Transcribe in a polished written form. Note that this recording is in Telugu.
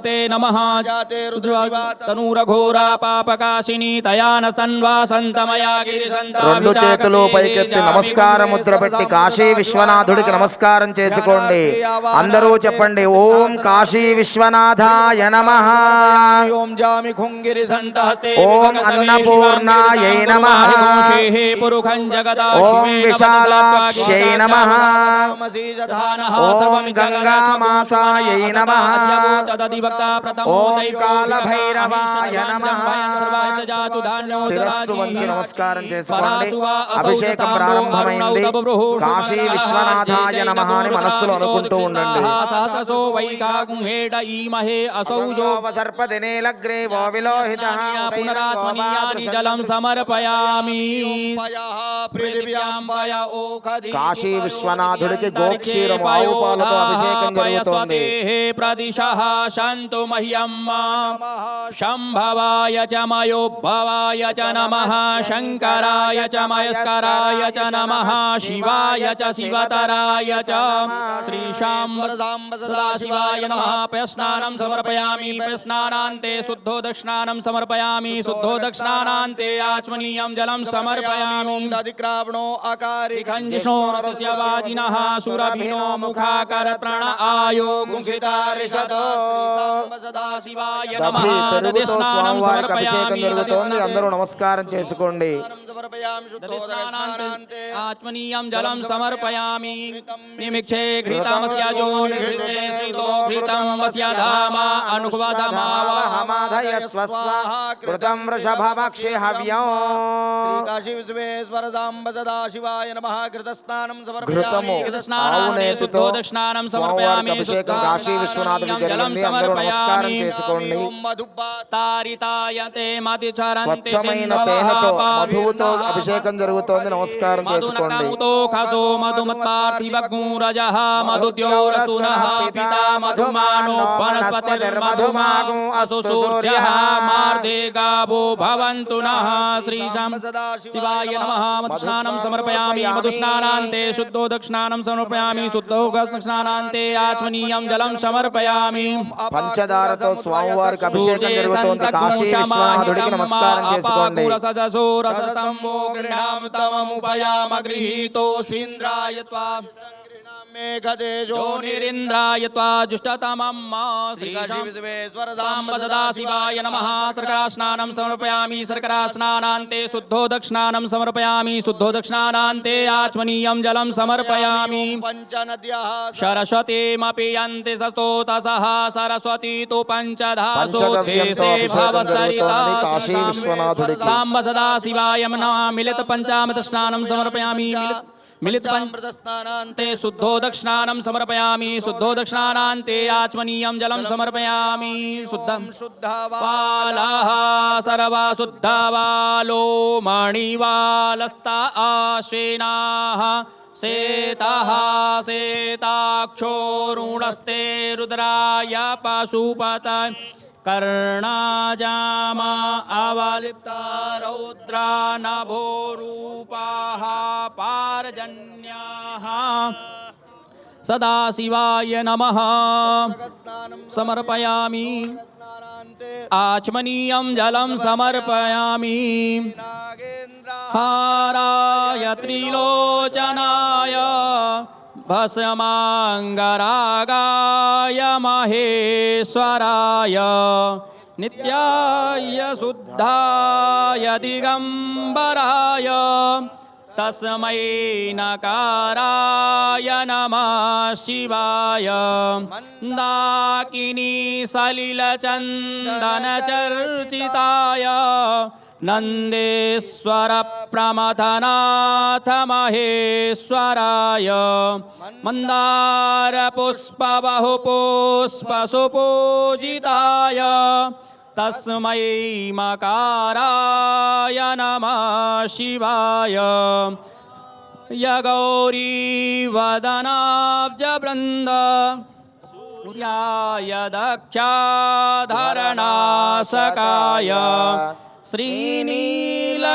ते नमः तनूरघोरा पापकाशिनी तयान सन्वासंतमया రెండు చేతులు పైకెత్తి నమస్కార ముద్ర పెట్టి కాశీ విశ్వనాథుడికి నమస్కారం చేసుకోండి. అందరూ చెప్పండి, ఓం కాశీ విశ్వనాథాయ నమః, ఓం అన్నపూర్ణాయై నమః, ఓం విశాలాక్షై నమః, ఓం గంగామాతాయై నమః, ఓం కాలభైరవాయ నమః. శిరస్సు వంచి నమస్కారం చేసుకోండి. అభిషేకం ప్రారంభమైంది. కాశీ విశ్వనాథాయ నమః అని మనస్సులో అనుకుంటూ ఉండండి. సర్పదినేలగ్రీవో విలోహితః జలం సమర్పయామి. కాశీ విశ్వనాథుడికి గోక్షీరము ఆవు పాలతో అభిషేకం జరుగుతోంది. ప్రదిశః శాంతు మహ్యం శంభవాయ చ మయోద్భవాయ చ నమః, శంకరాయ చ మయస్కరాయ చ నమః, శివాయ చ శివతరాయ చ శ్రీశాం సదాశివాయ నమః. పయస్నానం సమర్పయామి. పయస్నానాంతే శుద్ధోదక్షిణానం సమర్పయామి. శుద్ధోదక్షిణానాంతే ఆచమనీయం జలం సమర్పయామి. దదిక్రావణో అకారి కంజిష్ణో రసస్య వాజినః సురభినో ముఖాకర ప్రాణ ఆయో గుంసితారిషతో సదాశివాయ నమః. దదిస్నానం సమర్పయామి. జరుగుతోంది. అందరూ నమస్కారం చేసుకోండి. ఆత్మనీయం జలం సమర్పయామి. నిమిక్షే ఘృతమస్యాజో నిఘృతే శ్రీతో ఘృతం వస్య ధామ అనుహవధమావహమాధయ స్వస్వాహ కృతం వృషభవక్షి హవ్యం. కాశీ విశ్వేశ్వర సాంబ సదాశివాయ నమః. ఘృతస్నానం ఘృతము ఆవు నేతితో దక్షిణానం సమర్పయామి. అభిషేకం కాశీ విశ్వనాథుడికి జరిగింది. అందరూ నమస్కారం చేసుకోండి. తారితాయతే మతిచరంతే స్వచ్ఛమైన తేనెతో మధువుతో అభిషేకం జరుగుతోంది. నమస్కారం చేసుకోండి. శివాయ నమః. మధుస్నానం సమర్పయామి. మధుస్నానాంతే శుద్ధోదక్షిణానం సమర్పయామి. శుద్ధోదక్షిణానాంతే ఆచమనీయం జలం సమర్పయామి. పంచదారతో స్వామివారికి అభిషేకం జరుగుతోంది. కాశీ విశ్వనాథుడికి నమస్కారం చేసుకోండి. మేఘదేజోనిరింద్రాయ త్వా జుష్టతమం సదాశివాయ నమః. శర్కరాస్నానం సమర్పయామి. శర్కరాస్నానాంతే శుద్ధోదక్షిణానం సమర్పయామి. శుద్ధోదక్షిణానాంతే ఆచమనీయం జలం సమర్పయామి. సరస్వతీమపి యంతి సస్తోతసః సరస్వతీ తు పంచధాసోధేసే భవసరితా సాంబ సదాశివాయ నమః. మిలిత పంచామృత స్నానం సమర్పయామి. మిలిత పంచామృతస్నానాంతే శుద్ధోదక్షిణానం సమర్పయామి. శుద్ధోదక్షిణానాంతే ఆచమనీయం జలం సమర్పయామి. శుద్ధబాలాః సర్వా శుద్ధబాలో మణివాలస్తా ఆశ్వేనాః సేతాః సేతాక్షోరుణస్తే రుద్రాయ పశుపతయ కర్ణాజామా అవలిప్తా రౌద్రా నభోరూపాః పారజన్యాః. సదాశివాయ నమః. సమర్పయామి. ఆచమనీయం జలం సమర్పయామి. హారాయ త్రిలోచనాయ భస్మాంగరాగాయ మహేశ్వరాయ నిత్యాయ శుద్ధాయ దిగంబరాయ తస్మై నకారాయ నమః శివాయ. దాకినీ సలిల చందన చర్చితాయ నందేశ్వర ప్రమథనాథ మహేశ్వరాయ మందార పుష్ప బహు పుష్ప సుపూజితాయ తస్మై మకారాయ నమః శివాయ. యగౌరీ వదనాబ్జ బృంద దక్షాధరణాసకాయ శ్రీనీల